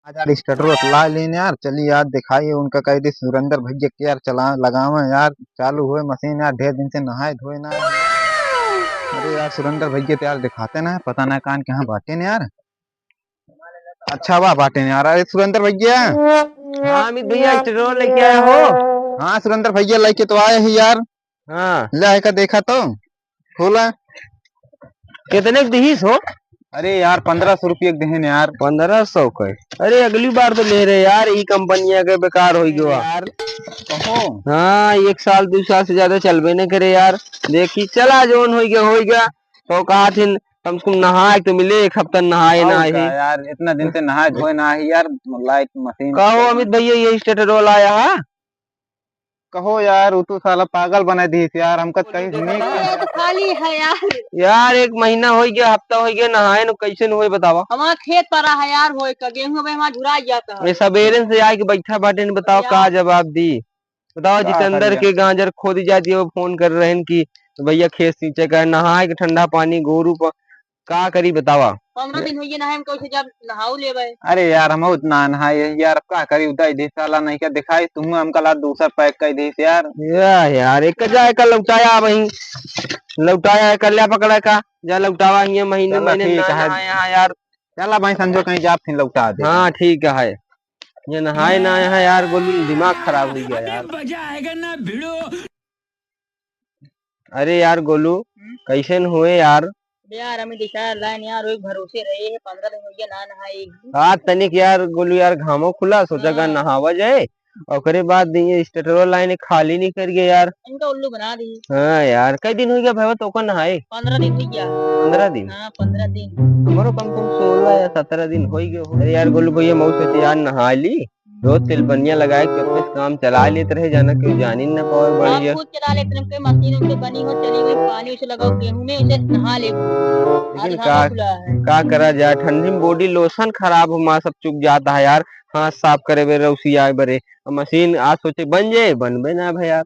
आज यार स्टार्टर ला लेने यार चलिए यार दिखाइए उनका कह दी सुरेंद्र भैया के यार चला लगावे यार चालू हुए मशीन यार ढेर दिन से नहाए धोए ना अरे यार सुरेंद्र भैया तो यार दिखाते ना पता ना कान कहाँ बांटे ने यार। अच्छा वाह बांटे ने यार। अरे सुरेंद्र भैया। हाँ अमित भैया स्टेरोल लेके आया हो। हाँ सुरेंद्र भैया लेके तो आए ही यार। हाँ ले का देखा तो खोला। कितने की दीस हो? अरे यार 1500 रुपये देन यार। 1500 का? अरे अगली बार तो ले रहे यार, ई कंपनिया के बेकार हो गयो यार कहो। हाँ 1 साल 2 साल से ज्यादा चलबे नहीं करे यार। देखी चला जोन हो गया तो कहा थे कम से कम नहाए तो मिले, 1 हफ्ता नहाए ना और का ही। यार इतना दिन से नहाए धोए ना ही यार। लाइट मशीन कहो अमित भैया ये स्टेटरोल आया है? कहो यार वो तो साला पागल बना दी यार हमका कहीं ये तो खाली है यार। यार 1 महीना हो गया, हफ्ता हो गया नहाए न, कैसे न होए बतावा। हमारा खेत पड़ा है यार, होए का गेहूं में हमारा झुरा जाता है। ये सवेरे से आके बैठा बाटे न, बताओ का जवाब दी। बताओ का जितेंद्र करिए। के गाजर खोदी जाती है, वो फोन कर रहे हैं कि भैया खेत सींचे का है, नहाए के ठंडा पानी गोरू का करी बतावा। 15 दिन हुई ना, हम कैसे जब नहाऊ ले गए। अरे यार हम उतना नहाए यार का करी उदय दे साला नहीं क्या दिखाई तुम हमका ला दूसरा पैक कर दे यार। यार एक जाए का लौटाया वही, लौटाया कर लिया पकड़ा का जा लौटावा ये महीने चलो महीने ठीक ना है। नहाए यहाँ यार। चला भाई समझो कहीं जा फिर लौटा दे। हाँ ठीक है, ये नहाए ना यहाँ यार, गोलू दिमाग खराब हो गया यार। मजा आएगा ना भिड़ो। अरे यार गोलू कैसे न हुए यार। यार हमें दिखा लाइन यार, एक भरोसे रहे हैं 15 दिन हो गया ना नहाए। हाँ तनिक यार गोलू यार घामो खुला सोचा का नहावा जाए, और करे बाद ये स्टेटरो लाइन खाली नहीं कर गया यार। इनका उल्लू बना दी। हाँ यार कई दिन हो गया भाई तो नहाए? 15 दिन हो गया। 15 दिन? हाँ 15 दिन। हमारो कम से कम 16 या 17 दिन हो गए। अरे यार गोलू भैया मऊ सोचे यार नहा ली, रोज तिलपनिया लगाए के अपने काम चला लेते रहे, जाना क्यों जान ही ना पावर आप बढ़िया। खुद चला लेते हैं, मशीन उनके बनी हो चली गई, पानी उसे लगाओ गेहूं में, उसे नहा ले। लेकिन का करा जाए, ठंडी में बॉडी लोशन खराब हो सब चुक जाता है यार। हाथ साफ करे बे रउसी आए बरे, मशीन आज सोचे बन जाए बनबे ना भाई यार।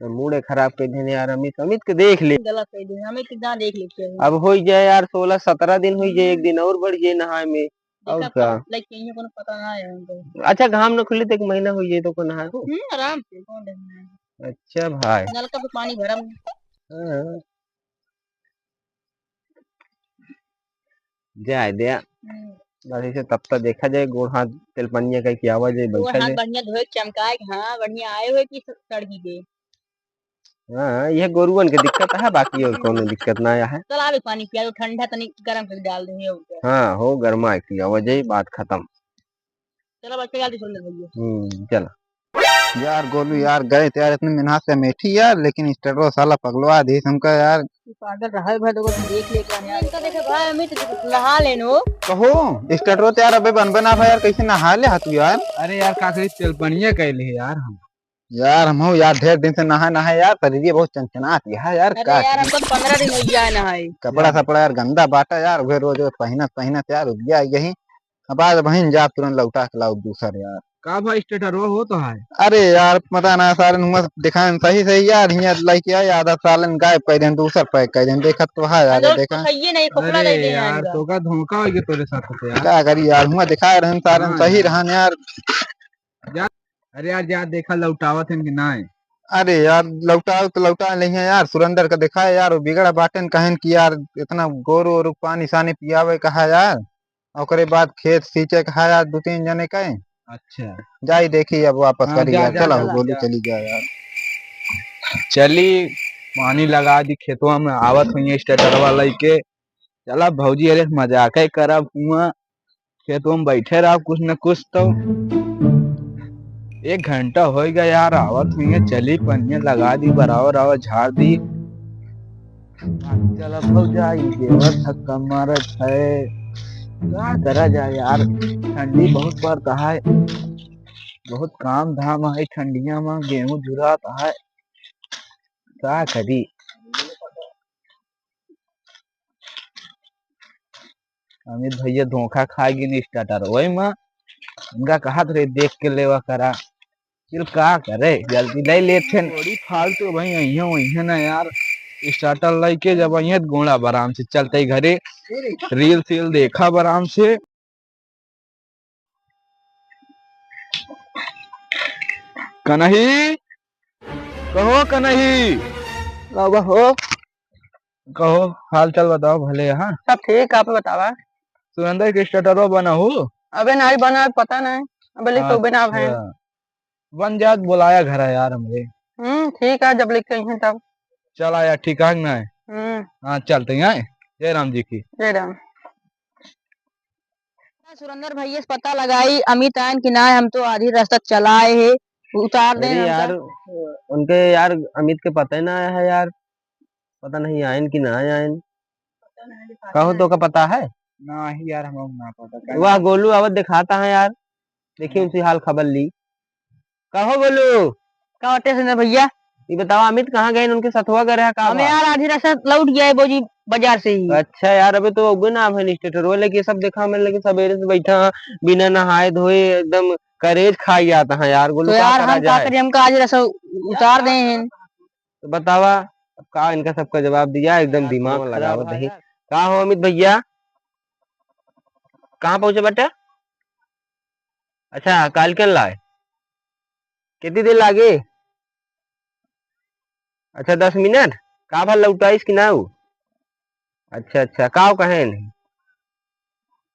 मूड खराब कर देने यार। अमित अमित के देख ले, गलत कह दी हमें, कितना देख लेते हैं। अब हो जाए यार 16 17 दिन हो जाए, एक दिन और बढ़ जाए नहाए में। और क्या को पता ना है हमको। अच्छा घाम न खुले तो 1 महीना हो जाए तो को नहाए हो। आराम से कौन देखना है। अच्छा भाई नलका पे पानी भरा। हाँ, जाए दे बस से तब तक देखा जाए गोड़ हाथ तिलपनिया का क्या आवाज है वो बैठा हाथ जाए। बढ़िया धोए चमकाए, हाँ बढ़िया आए हुए की सड़गी पे। हाँ यह गोरुअन के दिक्कत है, बाकी और कोनो दिक्कत ना आया है। चला भी पानी पिया, ठंडा तनी गरम कर डाल देंगे। हाँ हो गर्मा की आवाज है, बात खत्म। चलो बच्चे जल्दी सुन ले। चला यार गोलू यार गए थे यार इतने मिनहा से मेठी यार लेकिन स्टेटरो साला पगलवा दी हमका यार। पागल रहा है भाई, देखो देख ले क्या यार। इनका देखे भाई अमित नहा लेनो। कहो स्टेटरो तो यार अबे बन बना भाई यार कैसे नहा ले तू यार। अरे यार का करी तिलपनिया कैले यार हम। यार हम यार ढेर दिन से नहा नहा यार शरीर बहुत चंचनात गया यार। अरे का यार हमको 15 दिन हो गया नहाए। कपड़ा सपड़ा यार गंदा बाटा यार वे रोज पहनत पहनत यार उग गया यही। अब आज बहन जा तुरंत लौटा के लाओ दूसर यार। का भाई स्टेटरो हो तो है। अरे यार पता ना सारन हुआ दिखाएं सही सही यार हियार लाइक यार आधा सालन गायब कर दें दूसर पैक कर दें देखत तो है यार देखा। सही नहीं खोखला अरे दे दे यार इनका। तो का धोखा हो गया तेरे साथ तो यार। क्या करी यार हुआ दिखाए रहन सारन हाँ सही यार। रहन यार। अरे यार जा देखा लौटावत है कि ना है। अरे यार लौटा तो लौटा नहीं है यार सुरेंद्र का दिखाए यार वो बिगड़ा बाटन कहन की यार इतना गोरू और पानी सानी पियावे कहा यार। ओकरे बाद खेत सींचे कहा यार 2 3 जने कहे। अच्छा जाई देखी अब वापस हाँ करी जा यार जा चला जा, हो गोलू जा। चली गया यार। चली पानी लगा दी खेतवा में, आवत हुई स्टेटरवा लेके। चला भौजी अरे मजाक ही करब हुआ, खेतवा में बैठे रहा कुछ न कुछ तो। 1 घंटा हो गया यार, आवत हुई है चली पनिया लगा दी बराबर आवा झाड़ दी। चला भौजाई देवर धक्का मारत है, क्या करा जाए यार। ठंडी बहुत पड़ता है, बहुत काम धाम है ठंडिया में, गेहूं झुराता है, क्या करी। अमित भैया धोखा खा गई स्टार्टर वही माँ, उनका कहा थे देख के लेवा करा। फिर का करे जल्दी नहीं लेते बड़ी फालतू भाई अहिया ना यार। स्टार्टर लेके जब अहिया गोड़ा आराम से चलते घरे, रील सील देखा आराम से। कन्ही, कहो कन्ही, हो कहो हाल चाल बताओ भले। यहाँ सब ठीक, आप बतावा। सुरेंद्र के स्टेटरो बना हो। अबे नहीं बना, पता नहीं। अबे लिख तो बिना है। अच्छा, बन जात बुलाया घर है यार हमरे। ठीक है, जब लिख के हैं तब। चला यार ठीक है ना। हाँ चलते हैं। जय राम जी की। जय राम। सुरेंद्र भैया से पता लगाई अमित आयन की ना है, हम तो आधी रास्ता चलाए है, उतार दें यार उनके यार अमित के पता ही ना है यार, पता नहीं आयन की ना आयन। कहो तो का पता है ना ही यार हम ना पता। वह गोलू आवत दिखाता है यार, देखिए उनसे हाल खबर ली। कहो गोलू, क्या होते सुरेंद्र भैया? ये बताओ अमित कहाँ गए, उनके सतुआ गए है हमें यार आधी रास्ता लौट गया है बोजी बाजार से ही। अच्छा यार, अबे तो उगे ना है स्टेटर लेकिन सब देखा मैंने, लेकिन सवेरे से बैठा बिना नहाए धोए एकदम करेज खा जाता है यार। गोलू तो क्या यार करा हम का जाए? करें, हमका आधी रास्ता उतार दें हैं। तो बतावा अब का इनका सबका जवाब दिया, एकदम दिमाग लगावत नहीं। कहा हो अमित भैया, कहाँ पहुंचे बेटा? अच्छा काल के लाए, कितनी देर लागे? अच्छा 10 मिनट। का भर लौटाइस कि ना? अच्छा अच्छा, का कहे नहीं?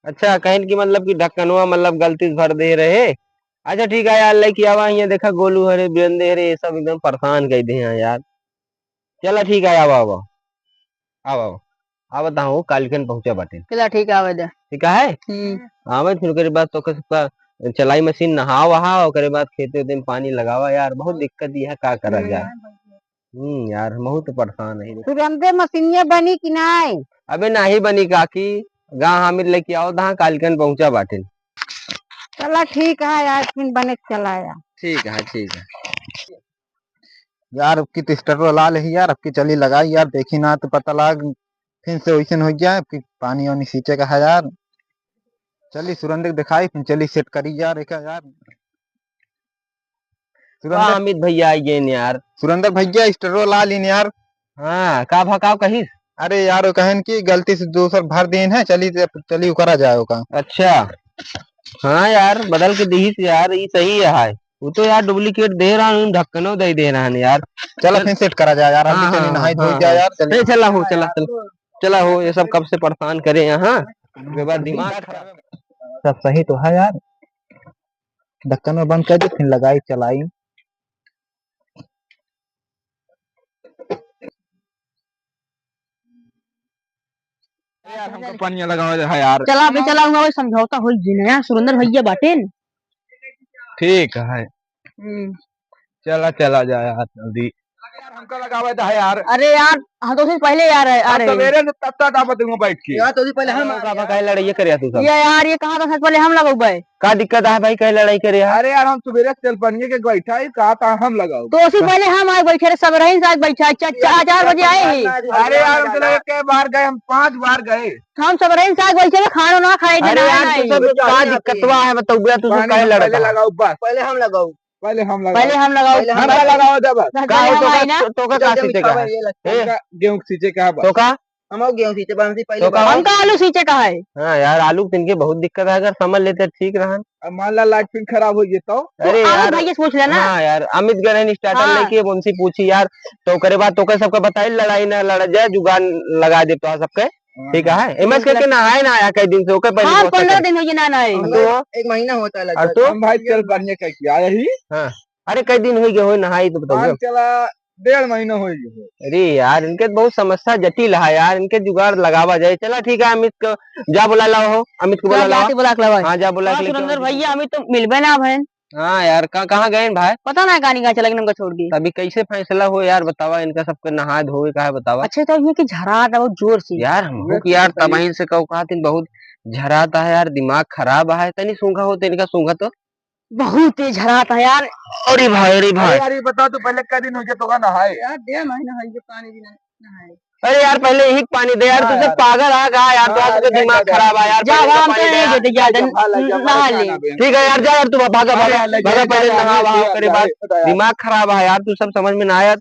अच्छा कहन की मतलब कि ढक्कनवा मतलब गलती से भर दे रहे। अच्छा ठीक है यार, लेके आवा यहाँ देखा गोलू हरे वीरेंद्र हरे ये सब एकदम परेशान कर दे हैं यार। चला ठीक है, आवा आवा आवा आवा बताओ काल के पहुंचा बाटे। चला ठीक है, आवे दे। ठीक है। हाँ फिर ओकरे बाद तो सबका चलाई मशीन नहा वहा, ओकरे बाद खेते वेते में पानी लगावा यार, बहुत दिक्कत ये है, का करा जाए। यार बहुत परेशान है। तुरंते मशीनिया बनी कि नहीं? अबे नहीं बनी काकी, गाँव हामिद लेके आओ था, कालकन पहुंचा बाटे। चला ठीक है यार, फिर बने चला यार। ठीक है ठीक है। यार अब की तो स्टेटरो लाल है यार, अब की चली लगाई यार, देखी ना तो पता लग फिर से वैसे हो गया, अब की पानी वानी सींचे का है यार। चली सुरेंद्र को दिखाई, फिर चली सेट करी यार एक यार। वाह सुरेंद्र अमित भैया आइए न यार। सुरेंद्र भैया स्टेटरो ला लीन यार। हाँ का भकाव कही। अरे यार वो कहन की गलती से दूसर भर देन है, चली चली करा जाए का। अच्छा हाँ यार, बदल के दी यार, ये सही है। वो तो यार डुप्लीकेट दे रहा हूँ, ढक्कनों दे दे रहा है यार। चला फिर सेट करा जाए यार, हाँ अभी चली हाँ नहाई धोई हाँ जाए हाँ। यार। चली चला चला हो, चला चला चला हो, ये सब कब से परेशान करे यहाँ, उसके बाद दिमाग खराब। सब सही तो है यार, ढक्कन में बंद कर दी फिर लगाई चलाई। यार हमको पानी लगाओ है यार। चला अभी चला हुआ समझौता हो यार, सुरेंद्र भैया बाटे न। ठीक है चला चला जाए यार जल्दी। यार हमको लगावे है यार। अरे यार हम तो उससे पहले यार आ रहे हैं। सवेरे से तब तक आप दूंगा बैठ के। यार तो पहले हम का कहे लड़ाई करे तू सब? ये यार ये कहा था सच, पहले हम लगो भाई। का दिक्कत है भाई, कहे लड़ाई करे? अरे यार हम सवेरे से चल पनिए के बैठा ही कहा था हम लगाओ। तो उससे पहले हम आए बैठे रहे, सब रही साथ बैठा 4 बजे आए ही। अरे यार हम तो लगे कई बार गए, हम 5 बार गए। हम सब रही साथ बैठे रहे, खाना ना खाए थे। अरे यार तू सब का दिक्कतवा है बताओ, तू सब कहे पहले लड़ता? लगाओ बस। पहले हम लगाओ, पहले हम पहले लगाओ। हम लगाओ, हमरा लगाओ जब का हो तो का सींचे का है? गेहूं सींचे का तो का हम गेहूं सींचे पहले तो का हमका आलू सींचे का है। हाँ यार आलू तिनके बहुत दिक्कत है, अगर समझ लेते ठीक रहा। अब मान ला लाइट पिन खराब हो गई तो अरे यार भाई पूछ लेना। हाँ यार अमित गए स्टार्टर हाँ। लेके उनसे पूछी यार, तो करे बाद तो सबका बताई लड़ाई ना लड़ जाए, जुगाड़ लगा दे तो सबके। ठीक है एमएस करके नहाए ना आया कई दिन से, ओके पहले हाँ दोस्त 15 के। दिन हो गए ना नहाए। तो 1 महीना होता है और तो हम भाई चल पनिए का किया यही। हाँ अरे कई दिन हो गए हो नहाई तो बताओ। मान चला 1.5 महीना हो गया। अरे यार इनके बहुत समस्या जटिल है यार, इनके जुगाड़ लगावा जाए। चला ठीक है अमित को जा बुला लाओ, हो अमित को बुला लाओ। बुला के हाँ जा बुला के सुरेंद्र भैया अमित तो मिलबे ना बहन। हाँ यार कहाँ गए भाई? पता ना कहानी कहाँ चला गया, हमको छोड़ के। अभी कैसे फैसला हो यार बतावा, इनका सबके नहा धोए का है बतावा। अच्छा तो ये कि झराता बहुत जोर से यार हमको कि यार तबाही से कहो कहा बहुत झराता है यार, दिमाग खराब है। तनी सूंघा हो इनका, सूंघा तो बहुत तेज झराता है यार। अरे भाई अरे भाई। यार ये बता तू पहले कै दिन हो गया तो का नहाए? यार 1.5 महीना हो गया पानी भी नहाए। अरे यार पहले यही पानी दे यार, तुझे पागल आ गया यार, तो आज दिमाग खराब है यार। जा पहले हम पानी तो दे यार। नहीं देते ज्यादा नहा ले। ठीक है यार जा यार, तू भागा भागा भागा, पहले नहा वहा करे बाद दिमाग खराब है यार, तू सब समझ में ना आया।